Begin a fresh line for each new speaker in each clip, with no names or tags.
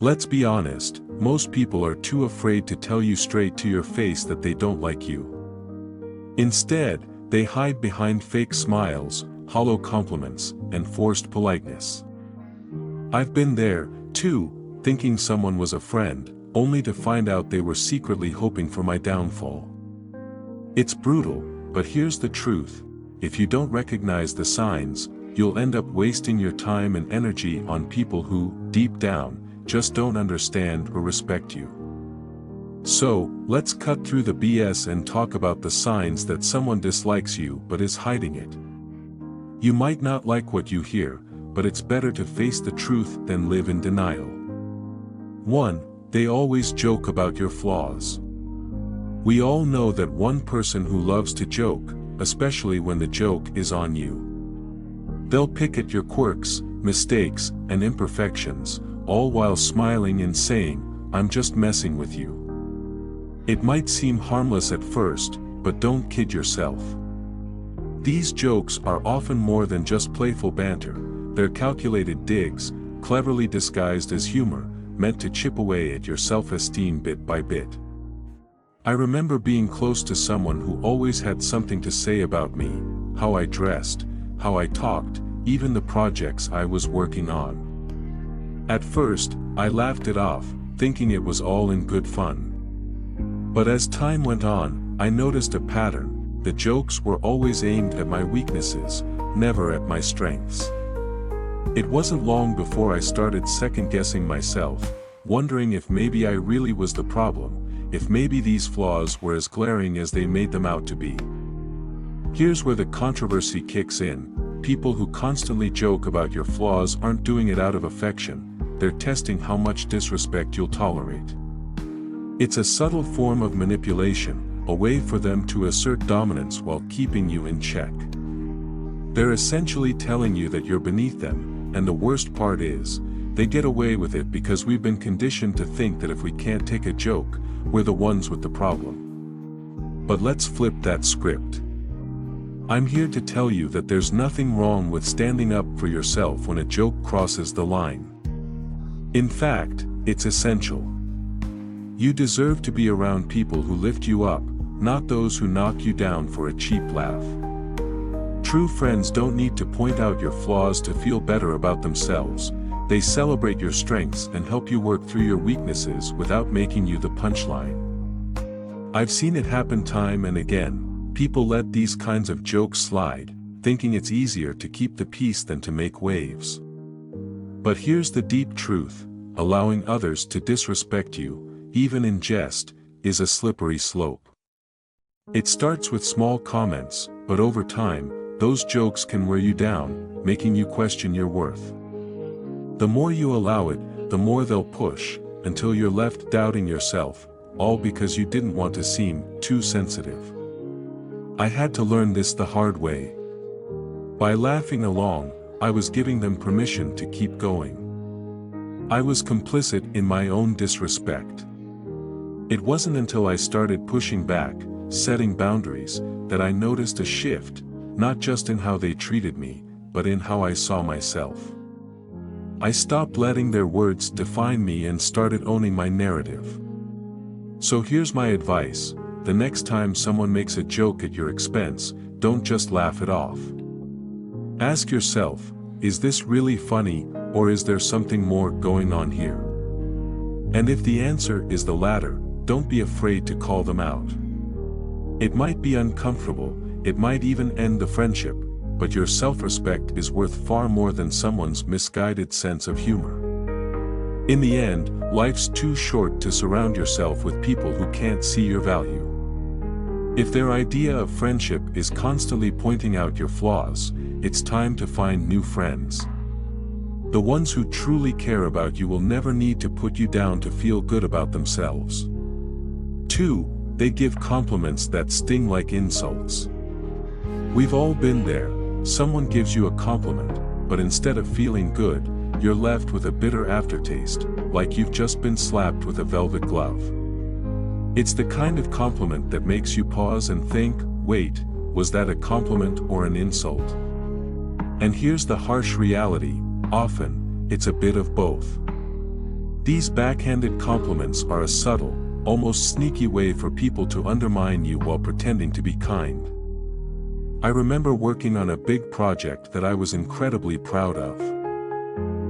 Let's be honest, most people are too afraid to tell you straight to your face that they don't like you. Instead, they hide behind fake smiles, hollow compliments, and forced politeness. I've been there, too, thinking someone was a friend, only to find out they were secretly hoping for my downfall. It's brutal, but here's the truth: if you don't recognize the signs, you'll end up wasting your time and energy on people who, deep down, just don't understand or respect you. So, let's cut through the BS and talk about the signs that someone dislikes you but is hiding it. You might not like what you hear, but it's better to face the truth than live in denial. 1. They always joke about your flaws. We all know that one person who loves to joke, especially when the joke is on you. They'll pick at your quirks, mistakes, and imperfections, all while smiling and saying, "I'm just messing with you." It might seem harmless at first, but don't kid yourself. These jokes are often more than just playful banter. They're calculated digs, cleverly disguised as humor, meant to chip away at your self-esteem bit by bit. I remember being close to someone who always had something to say about me: how I dressed, how I talked, even the projects I was working on. At first, I laughed it off, thinking it was all in good fun. But as time went on, I noticed a pattern: the jokes were always aimed at my weaknesses, never at my strengths. It wasn't long before I started second-guessing myself, wondering if maybe I really was the problem, if maybe these flaws were as glaring as they made them out to be. Here's where the controversy kicks in: people who constantly joke about your flaws aren't doing it out of affection, they're testing how much disrespect you'll tolerate. It's a subtle form of manipulation, a way for them to assert dominance while keeping you in check. They're essentially telling you that you're beneath them, and the worst part is, they get away with it because we've been conditioned to think that if we can't take a joke, we're the ones with the problem. But let's flip that script. I'm here to tell you that there's nothing wrong with standing up for yourself when a joke crosses the line. In fact, it's essential. You deserve to be around people who lift you up, not those who knock you down for a cheap laugh. True friends don't need to point out your flaws to feel better about themselves. They celebrate your strengths and help you work through your weaknesses without making you the punchline. I've seen it happen time and again. People let these kinds of jokes slide, thinking it's easier to keep the peace than to make waves. But here's the deep truth: allowing others to disrespect you, even in jest, is a slippery slope. It starts with small comments, but over time, those jokes can wear you down, making you question your worth. The more you allow it, the more they'll push, until you're left doubting yourself, all because you didn't want to seem too sensitive. I had to learn this the hard way. By laughing along, I was giving them permission to keep going. I was complicit in my own disrespect. It wasn't until I started pushing back, setting boundaries, that I noticed a shift, not just in how they treated me, but in how I saw myself. I stopped letting their words define me and started owning my narrative. So here's my advice: the next time someone makes a joke at your expense, don't just laugh it off. Ask yourself, is this really funny, or is there something more going on here? And if the answer is the latter, don't be afraid to call them out. It might be uncomfortable, it might even end the friendship, but your self-respect is worth far more than someone's misguided sense of humor. In the end, life's too short to surround yourself with people who can't see your value. If their idea of friendship is constantly pointing out your flaws, it's time to find new friends. The ones who truly care about you will never need to put you down to feel good about themselves. 2. They give compliments that sting like insults. We've all been there. Someone gives you a compliment, but instead of feeling good, you're left with a bitter aftertaste, like you've just been slapped with a velvet glove. It's the kind of compliment that makes you pause and think, wait, was that a compliment or an insult? And here's the harsh reality: often, it's a bit of both. These backhanded compliments are a subtle, almost sneaky way for people to undermine you while pretending to be kind. I remember working on a big project that I was incredibly proud of.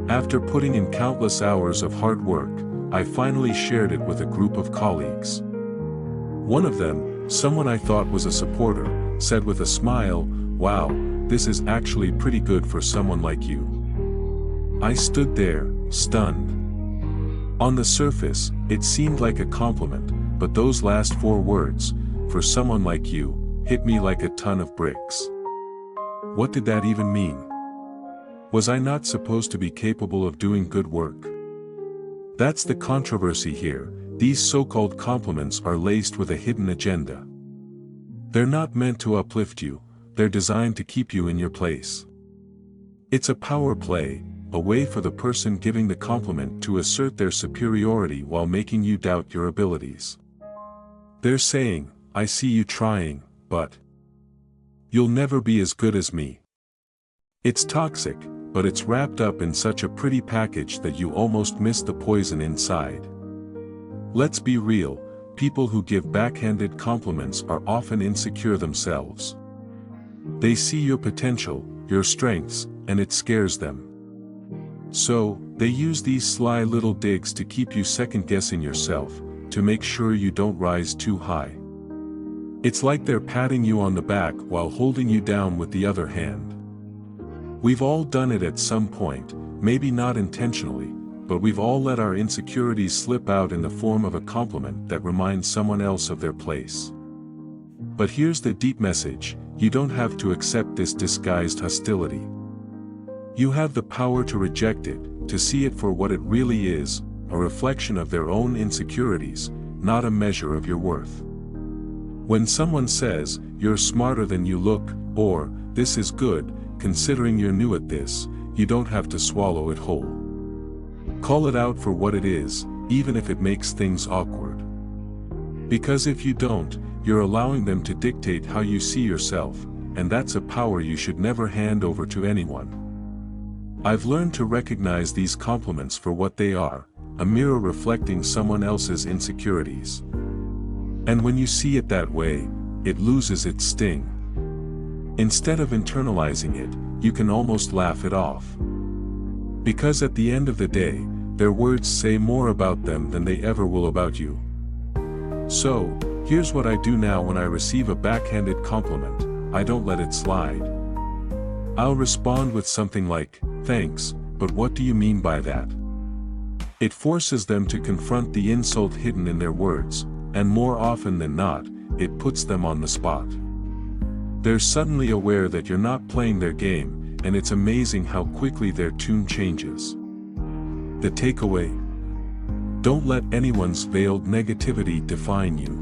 After putting in countless hours of hard work, I finally shared it with a group of colleagues. One of them, someone I thought was a supporter, said with a smile, "Wow, this is actually pretty good for someone like you." I stood there, stunned. On the surface, it seemed like a compliment, but those last four words, "for someone like you," hit me like a ton of bricks. What did that even mean? Was I not supposed to be capable of doing good work? That's the controversy here. These so-called compliments are laced with a hidden agenda. They're not meant to uplift you, they're designed to keep you in your place. It's a power play, a way for the person giving the compliment to assert their superiority while making you doubt your abilities. They're saying, "I see you trying, but you'll never be as good as me." It's toxic, but it's wrapped up in such a pretty package that you almost miss the poison inside. Let's be real, people who give backhanded compliments are often insecure themselves. They see your potential, your strengths, and it scares them. So, they use these sly little digs to keep you second-guessing yourself, to make sure you don't rise too high. It's like they're patting you on the back while holding you down with the other hand. We've all done it at some point, maybe not intentionally, but we've all let our insecurities slip out in the form of a compliment that reminds someone else of their place. But here's the deep message: you don't have to accept this disguised hostility. You have the power to reject it, to see it for what it really is, a reflection of their own insecurities, not a measure of your worth. When someone says, "You're smarter than you look," or, "This is good, considering you're new at this," you don't have to swallow it whole. Call it out for what it is, even if it makes things awkward. Because if you don't, you're allowing them to dictate how you see yourself, and that's a power you should never hand over to anyone. I've learned to recognize these compliments for what they are, a mirror reflecting someone else's insecurities. And when you see it that way, it loses its sting. Instead of internalizing it, you can almost laugh it off. Because at the end of the day, their words say more about them than they ever will about you. So, here's what I do now when I receive a backhanded compliment: I don't let it slide. I'll respond with something like, "Thanks, but what do you mean by that?" It forces them to confront the insult hidden in their words, and more often than not, it puts them on the spot. They're suddenly aware that you're not playing their game, and it's amazing how quickly their tune changes. The takeaway: don't let anyone's veiled negativity define you.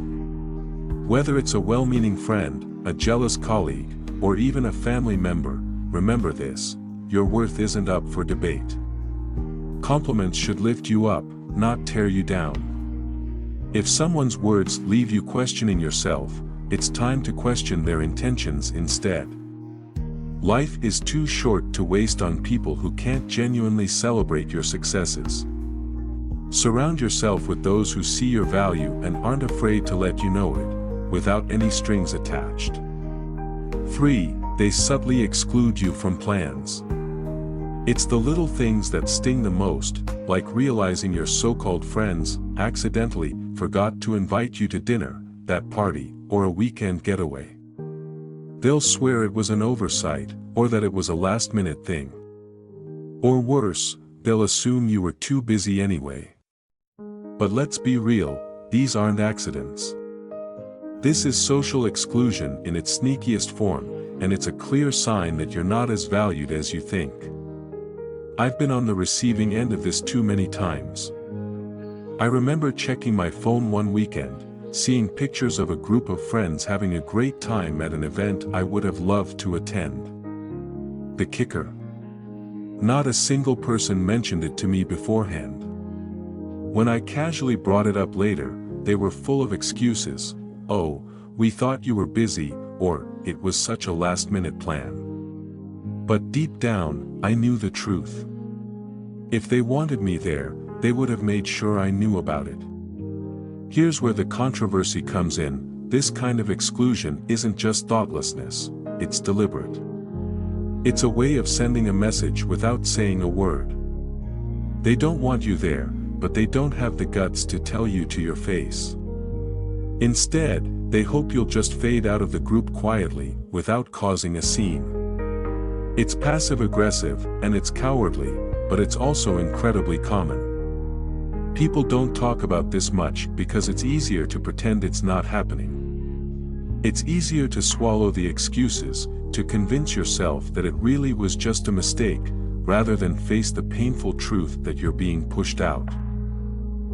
Whether it's a well-meaning friend, a jealous colleague, or even a family member, remember this: your worth isn't up for debate. Compliments should lift you up, not tear you down. If someone's words leave you questioning yourself, it's time to question their intentions instead. Life is too short to waste on people who can't genuinely celebrate your successes. Surround yourself with those who see your value and aren't afraid to let you know it, without any strings attached. 3. They subtly exclude you from plans. It's the little things that sting the most, like realizing your so-called friends accidentally forgot to invite you to dinner, that party, or a weekend getaway. They'll swear it was an oversight, or that it was a last-minute thing. Or worse, they'll assume you were too busy anyway. But let's be real, these aren't accidents. This is social exclusion in its sneakiest form, and it's a clear sign that you're not as valued as you think. I've been on the receiving end of this too many times. I remember checking my phone one weekend, seeing pictures of a group of friends having a great time at an event I would have loved to attend. The kicker: not a single person mentioned it to me beforehand. When I casually brought it up later, they were full of excuses. "Oh, we thought you were busy," or "It was such a last-minute plan." But deep down, I knew the truth. If they wanted me there, they would have made sure I knew about it. Here's where the controversy comes in. This kind of exclusion isn't just thoughtlessness, it's deliberate. It's a way of sending a message without saying a word. They don't want you there, but they don't have the guts to tell you to your face. Instead, they hope you'll just fade out of the group quietly, without causing a scene. It's passive-aggressive, and it's cowardly, but it's also incredibly common. People don't talk about this much because it's easier to pretend it's not happening. It's easier to swallow the excuses, to convince yourself that it really was just a mistake, rather than face the painful truth that you're being pushed out.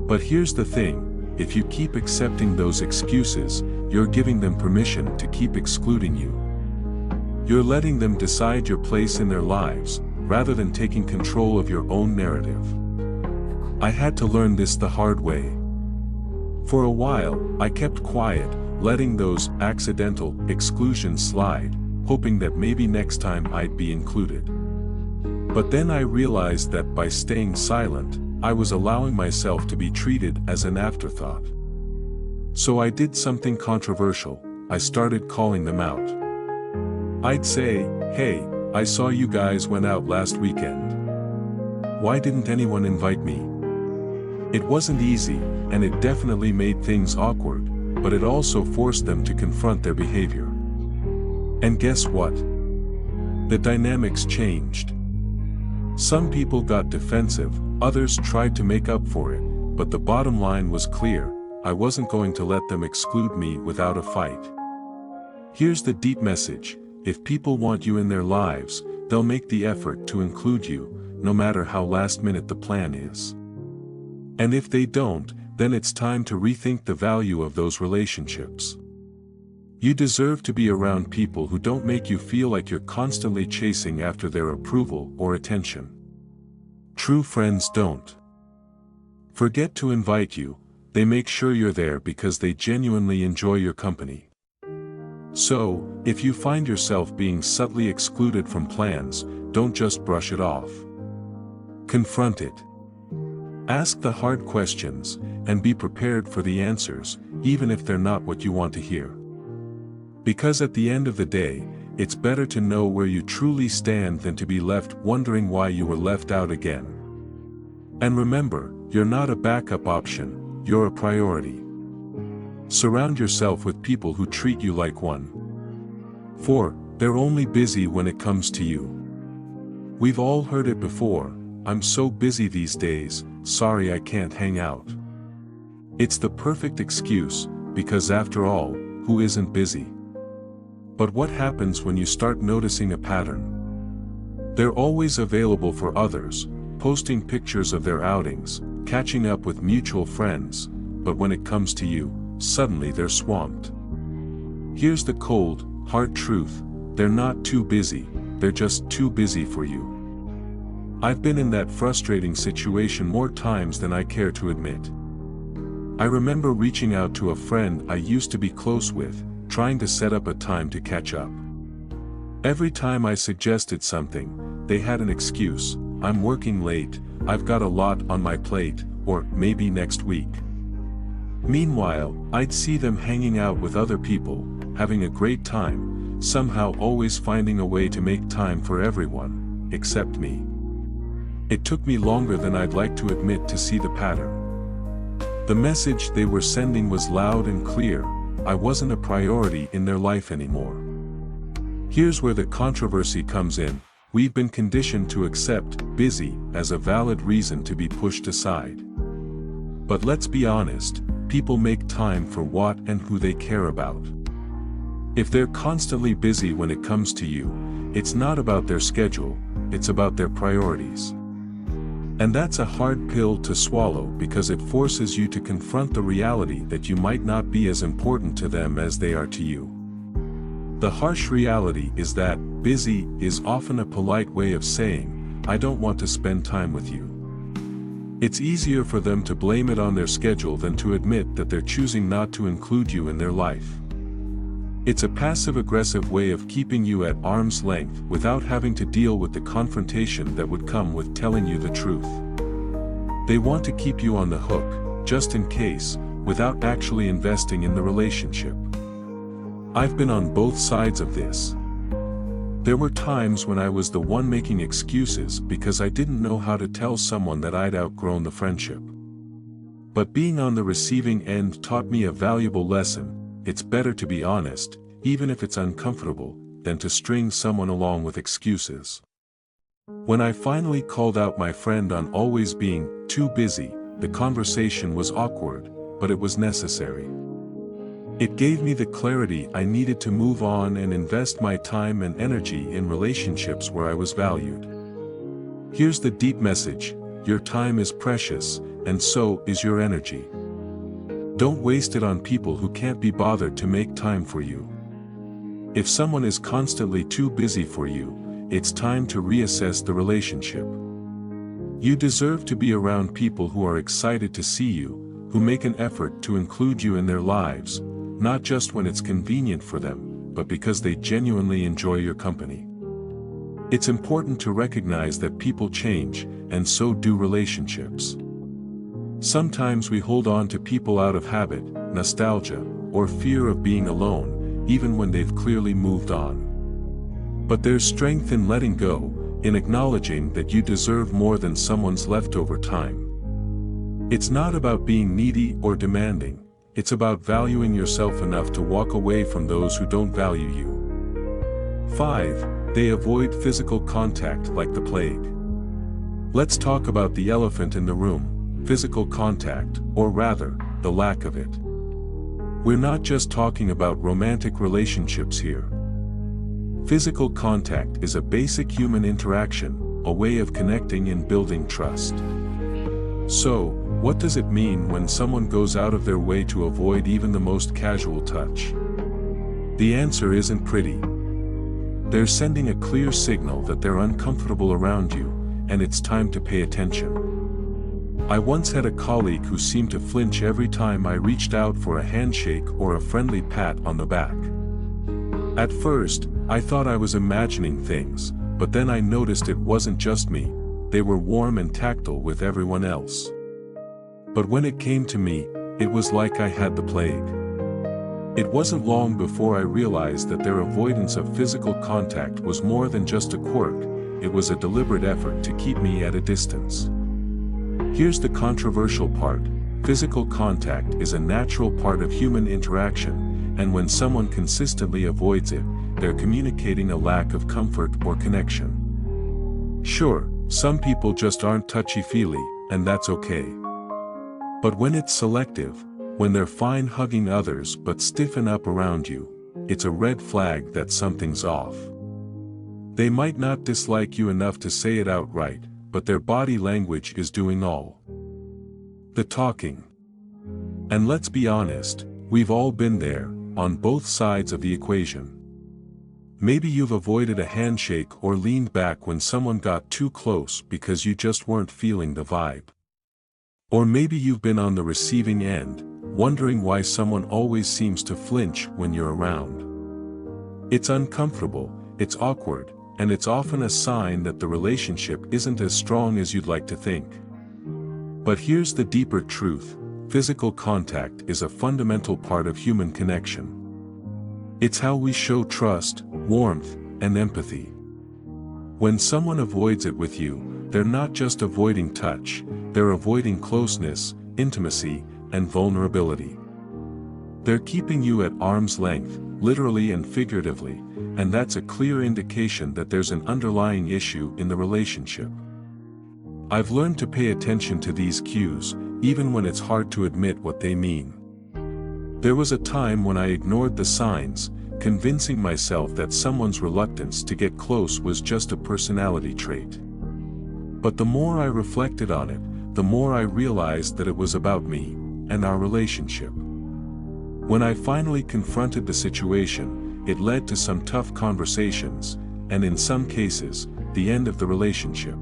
But here's the thing. If you keep accepting those excuses, you're giving them permission to keep excluding you. You're letting them decide your place in their lives, rather than taking control of your own narrative. I had to learn this the hard way. For a while, I kept quiet, letting those accidental exclusions slide, hoping that maybe next time I'd be included. But then I realized that by staying silent, I was allowing myself to be treated as an afterthought. So I did something controversial. I started calling them out. I'd say, "Hey, I saw you guys went out last weekend. Why didn't anyone invite me?" It wasn't easy, and it definitely made things awkward, but it also forced them to confront their behavior. And guess what? The dynamics changed. Some people got defensive, others tried to make up for it, but the bottom line was clear. I wasn't going to let them exclude me without a fight. Here's the deep message. If people want you in their lives, they'll make the effort to include you, no matter how last minute the plan is. And if they don't, then it's time to rethink the value of those relationships. You deserve to be around people who don't make you feel like you're constantly chasing after their approval or attention. True friends don't forget to invite you, they make sure you're there because they genuinely enjoy your company. So, if you find yourself being subtly excluded from plans, don't just brush it off. Confront it. Ask the hard questions, and be prepared for the answers, even if they're not what you want to hear. Because at the end of the day, it's better to know where you truly stand than to be left wondering why you were left out again. And remember, you're not a backup option, you're a priority. Surround yourself with people who treat you like one. For, they're only busy when it comes to you. We've all heard it before, "I'm so busy these days, sorry I can't hang out." It's the perfect excuse, because after all, who isn't busy? But what happens when you start noticing a pattern? They're always available for others, posting pictures of their outings, catching up with mutual friends, but when it comes to you, suddenly they're swamped. Here's the cold, hard truth, they're not too busy, they're just too busy for you. I've been in that frustrating situation more times than I care to admit. I remember reaching out to a friend I used to be close with, trying to set up a time to catch up. Every time I suggested something, they had an excuse: "I'm working late, I've got a lot on my plate," or "maybe next week." Meanwhile, I'd see them hanging out with other people, having a great time, somehow always finding a way to make time for everyone, except me. It took me longer than I'd like to admit to see the pattern. The message they were sending was loud and clear: I wasn't a priority in their life anymore. Here's where the controversy comes in. We've been conditioned to accept busy as a valid reason to be pushed aside. But let's be honest, people make time for what and who they care about. If they're constantly busy when it comes to you, it's not about their schedule, it's about their priorities. And that's a hard pill to swallow because it forces you to confront the reality that you might not be as important to them as they are to you. The harsh reality is that busy is often a polite way of saying, "I don't want to spend time with you." It's easier for them to blame it on their schedule than to admit that they're choosing not to include you in their life. It's a passive-aggressive way of keeping you at arm's length without having to deal with the confrontation that would come with telling you the truth. They want to keep you on the hook, just in case, without actually investing in the relationship. I've been on both sides of this. There were times when I was the one making excuses because I didn't know how to tell someone that I'd outgrown the friendship. But being on the receiving end taught me a valuable lesson. It's better to be honest, even if it's uncomfortable, than to string someone along with excuses. When I finally called out my friend on always being too busy, the conversation was awkward, but it was necessary. It gave me the clarity I needed to move on and invest my time and energy in relationships where I was valued. Here's the deep message: your time is precious, and so is your energy. Don't waste it on people who can't be bothered to make time for you. If someone is constantly too busy for you, it's time to reassess the relationship. You deserve to be around people who are excited to see you, who make an effort to include you in their lives, not just when it's convenient for them, but because they genuinely enjoy your company. It's important to recognize that people change, and so do relationships. Sometimes we hold on to people out of habit, nostalgia, or fear of being alone, even when they've clearly moved on. But there's strength in letting go, in acknowledging that you deserve more than someone's leftover time. It's not about being needy or demanding, it's about valuing yourself enough to walk away from those who don't value you. 5. They avoid physical contact like the plague. Let's talk about the elephant in the room: physical contact, or rather, the lack of it. We're not just talking about romantic relationships here. Physical contact is a basic human interaction, a way of connecting and building trust. So, what does it mean when someone goes out of their way to avoid even the most casual touch? The answer isn't pretty. They're sending a clear signal that they're uncomfortable around you, and it's time to pay attention. I once had a colleague who seemed to flinch every time I reached out for a handshake or a friendly pat on the back. At first, I thought I was imagining things, but then I noticed it wasn't just me, they were warm and tactile with everyone else. But when it came to me, it was like I had the plague. It wasn't long before I realized that their avoidance of physical contact was more than just a quirk, it was a deliberate effort to keep me at a distance. Here's the controversial part: physical contact is a natural part of human interaction, and when someone consistently avoids it, they're communicating a lack of comfort or connection. Sure, some people just aren't touchy-feely, and that's okay. But when it's selective, when they're fine hugging others but stiffen up around you, it's a red flag that something's off. They might not dislike you enough to say it outright, but their body language is doing all the talking. And let's be honest, we've all been there, on both sides of the equation. Maybe you've avoided a handshake or leaned back when someone got too close because you just weren't feeling the vibe. Or maybe you've been on the receiving end, wondering why someone always seems to flinch when you're around. It's uncomfortable, it's awkward, and it's often a sign that the relationship isn't as strong as you'd like to think. But here's the deeper truth: physical contact is a fundamental part of human connection. It's how we show trust, warmth, and empathy. When someone avoids it with you, they're not just avoiding touch, they're avoiding closeness, intimacy, and vulnerability. They're keeping you at arm's length, literally and figuratively, and that's a clear indication that there's an underlying issue in the relationship. I've learned to pay attention to these cues, even when it's hard to admit what they mean. There was a time when I ignored the signs, convincing myself that someone's reluctance to get close was just a personality trait. But the more I reflected on it, the more I realized that it was about me, and our relationship. When I finally confronted the situation, it led to some tough conversations, and in some cases, the end of the relationship.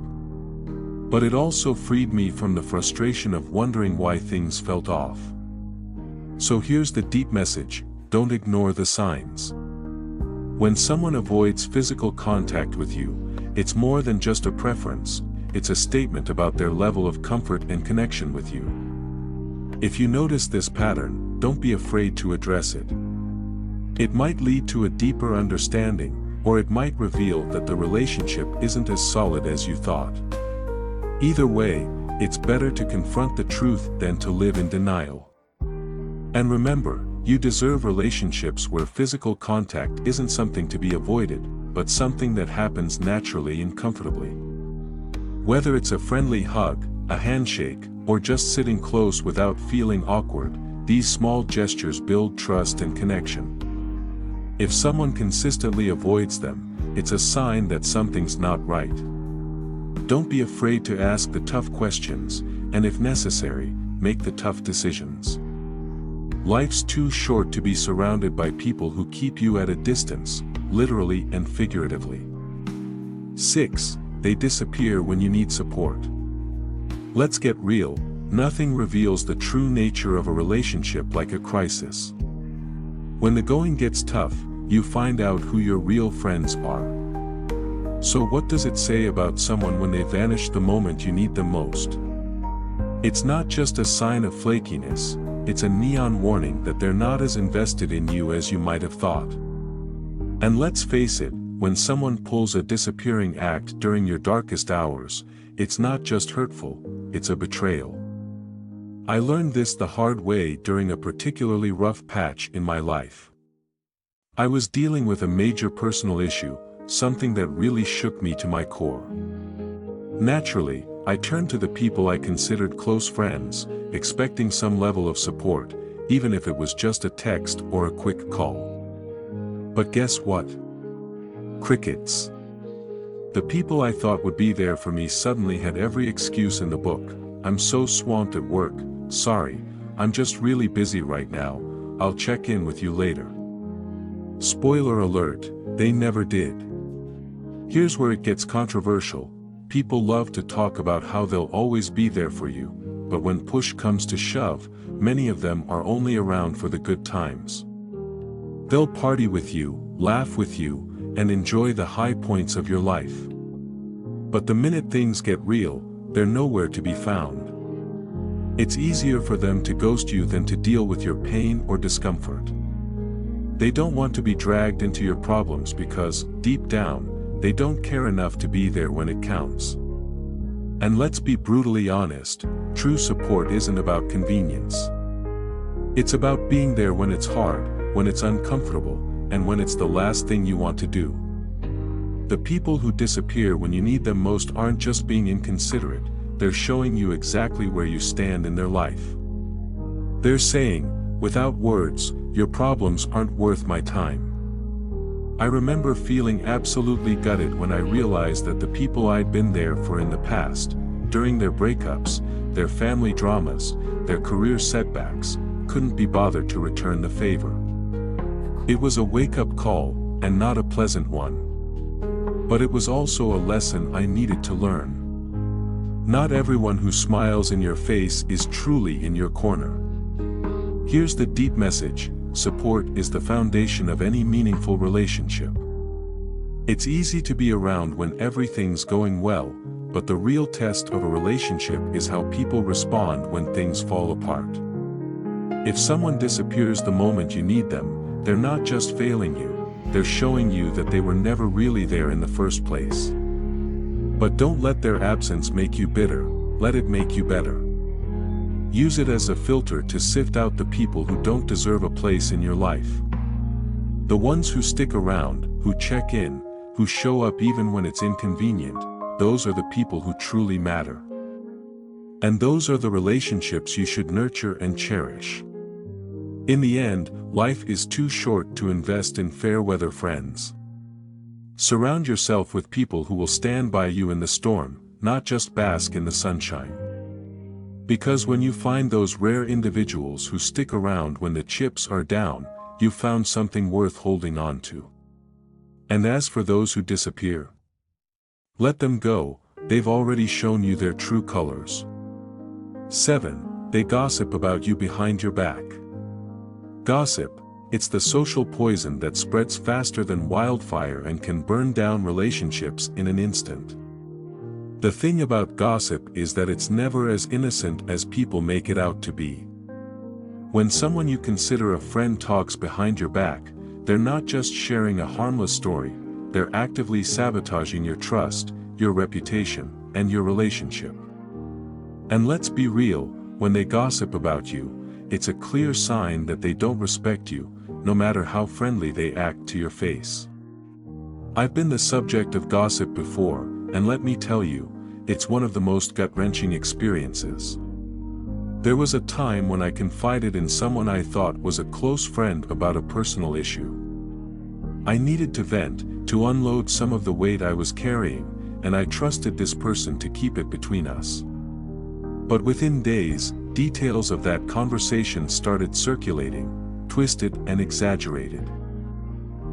But it also freed me from the frustration of wondering why things felt off. So here's the deep message: don't ignore the signs. When someone avoids physical contact with you, it's more than just a preference, it's a statement about their level of comfort and connection with you. If you notice this pattern, don't be afraid to address it. It might lead to a deeper understanding, or it might reveal that the relationship isn't as solid as you thought. Either way, it's better to confront the truth than to live in denial. And remember, you deserve relationships where physical contact isn't something to be avoided, but something that happens naturally and comfortably. Whether it's a friendly hug, a handshake, or just sitting close without feeling awkward, these small gestures build trust and connection. If someone consistently avoids them, it's a sign that something's not right. Don't be afraid to ask the tough questions, and if necessary, make the tough decisions. Life's too short to be surrounded by people who keep you at a distance, literally and figuratively. 6. They disappear when you need support. Let's get real, nothing reveals the true nature of a relationship like a crisis. When the going gets tough, you find out who your real friends are. So what does it say about someone when they vanish the moment you need them most? It's not just a sign of flakiness, it's a neon warning that they're not as invested in you as you might have thought. And let's face it, when someone pulls a disappearing act during your darkest hours, it's not just hurtful, it's a betrayal. I learned this the hard way during a particularly rough patch in my life. I was dealing with a major personal issue, something that really shook me to my core. Naturally, I turned to the people I considered close friends, expecting some level of support, even if it was just a text or a quick call. But guess what? Crickets. The people I thought would be there for me suddenly had every excuse in the book. I'm so swamped at work, sorry, I'm just really busy right now, I'll check in with you later. Spoiler alert, they never did. Here's where it gets controversial. People love to talk about how they'll always be there for you, but when push comes to shove, many of them are only around for the good times. They'll party with you, laugh with you, and enjoy the high points of your life. But the minute things get real, they're nowhere to be found. It's easier for them to ghost you than to deal with your pain or discomfort. They don't want to be dragged into your problems because, deep down, they don't care enough to be there when it counts. And let's be brutally honest, true support isn't about convenience. It's about being there when it's hard, when it's uncomfortable, and when it's the last thing you want to do. The people who disappear when you need them most aren't just being inconsiderate, they're showing you exactly where you stand in their life. They're saying, without words, your problems aren't worth my time. I remember feeling absolutely gutted when I realized that the people I'd been there for in the past, during their breakups, their family dramas, their career setbacks, couldn't be bothered to return the favor. It was a wake-up call, and not a pleasant one. But it was also a lesson I needed to learn. Not everyone who smiles in your face is truly in your corner. Here's the deep message. Support is the foundation of any meaningful relationship. It's easy to be around when everything's going well, but the real test of a relationship is how people respond when things fall apart. If someone disappears the moment you need them, they're not just failing you, they're showing you that they were never really there in the first place. But don't let their absence make you bitter, let it make you better. Use it as a filter to sift out the people who don't deserve a place in your life. The ones who stick around, who check in, who show up even when it's inconvenient, those are the people who truly matter. And those are the relationships you should nurture and cherish. In the end, life is too short to invest in fair-weather friends. Surround yourself with people who will stand by you in the storm, not just bask in the sunshine. Because when you find those rare individuals who stick around when the chips are down, you've found something worth holding on to. And as for those who disappear, let them go, they've already shown you their true colors. 7. They gossip about you behind your back. Gossip, it's the social poison that spreads faster than wildfire and can burn down relationships in an instant. The thing about gossip is that it's never as innocent as people make it out to be. When someone you consider a friend talks behind your back, they're not just sharing a harmless story, they're actively sabotaging your trust, your reputation, and your relationship. And let's be real, when they gossip about you, it's a clear sign that they don't respect you, no matter how friendly they act to your face. I've been the subject of gossip before, and let me tell you, it's one of the most gut-wrenching experiences. There was a time when I confided in someone I thought was a close friend about a personal issue. I needed to vent, to unload some of the weight I was carrying, and I trusted this person to keep it between us. But within days, details of that conversation started circulating, twisted and exaggerated.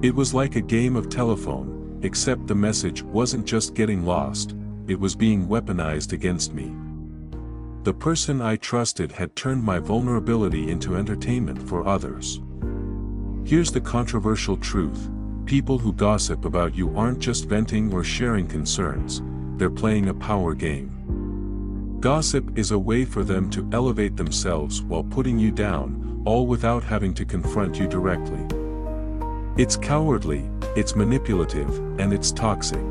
It was like a game of telephone, except the message wasn't just getting lost, it was being weaponized against me. The person I trusted had turned my vulnerability into entertainment for others. Here's the controversial truth: people who gossip about you aren't just venting or sharing concerns, they're playing a power game. Gossip is a way for them to elevate themselves while putting you down, all without having to confront you directly. It's cowardly, it's manipulative, and it's toxic.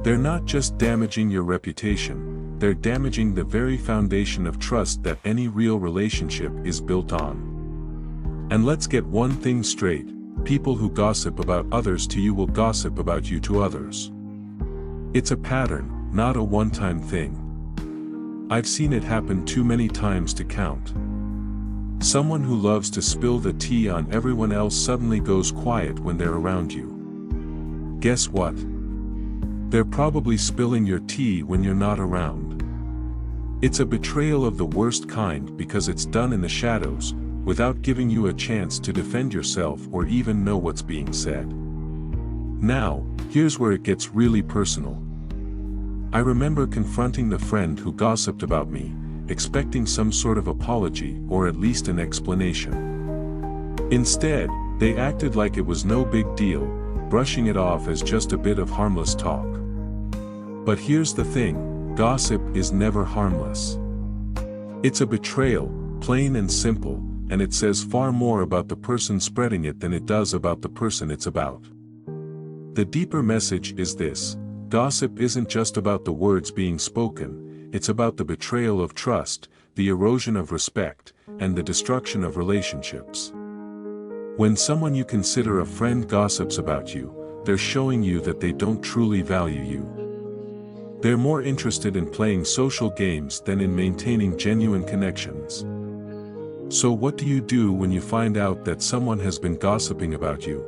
They're not just damaging your reputation, they're damaging the very foundation of trust that any real relationship is built on. And let's get one thing straight: people who gossip about others to you will gossip about you to others. It's a pattern, not a one-time thing. I've seen it happen too many times to count. Someone who loves to spill the tea on everyone else suddenly goes quiet when they're around you. Guess what? They're probably spilling your tea when you're not around. It's a betrayal of the worst kind because it's done in the shadows, without giving you a chance to defend yourself or even know what's being said. Now, here's where it gets really personal. I remember confronting the friend who gossiped about me, expecting some sort of apology or at least an explanation. Instead, they acted like it was no big deal, brushing it off as just a bit of harmless talk. But here's the thing: gossip is never harmless. It's a betrayal, plain and simple, and it says far more about the person spreading it than it does about the person it's about. The deeper message is this: gossip isn't just about the words being spoken, it's about the betrayal of trust, the erosion of respect, and the destruction of relationships. When someone you consider a friend gossips about you, they're showing you that they don't truly value you. They're more interested in playing social games than in maintaining genuine connections. So what do you do when you find out that someone has been gossiping about you?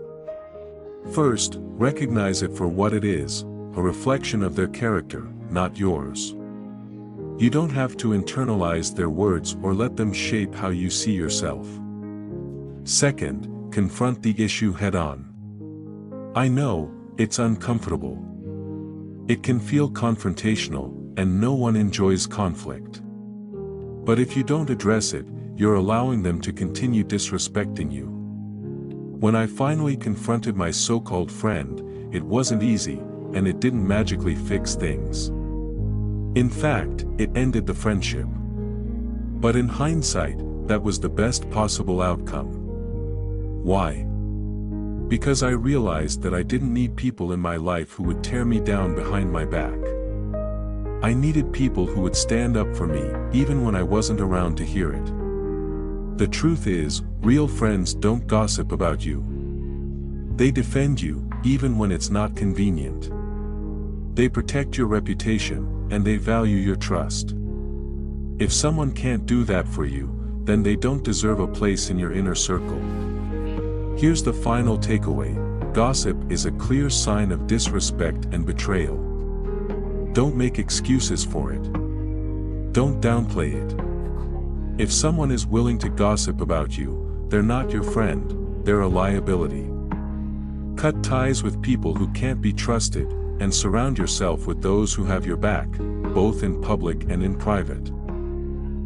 First, recognize it for what it is: a reflection of their character, not yours. You don't have to internalize their words or let them shape how you see yourself. Second, confront the issue head-on. I know, it's uncomfortable. It can feel confrontational, and no one enjoys conflict. But if you don't address it, you're allowing them to continue disrespecting you. When I finally confronted my so-called friend, it wasn't easy, and it didn't magically fix things. In fact, it ended the friendship. But in hindsight, that was the best possible outcome. Why? Because I realized that I didn't need people in my life who would tear me down behind my back. I needed people who would stand up for me, even when I wasn't around to hear it. The truth is, real friends don't gossip about you. They defend you, even when it's not convenient. They protect your reputation, and they value your trust. If someone can't do that for you, then they don't deserve a place in your inner circle. Here's the final takeaway: gossip is a clear sign of disrespect and betrayal. Don't make excuses for it. Don't downplay it. If someone is willing to gossip about you, they're not your friend, they're a liability. Cut ties with people who can't be trusted, and surround yourself with those who have your back, both in public and in private.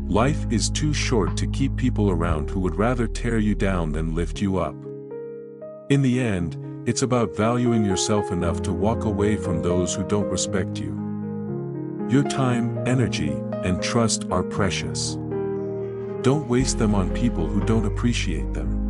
Life is too short to keep people around who would rather tear you down than lift you up. In the end, it's about valuing yourself enough to walk away from those who don't respect you. Your time, energy, and trust are precious. Don't waste them on people who don't appreciate them.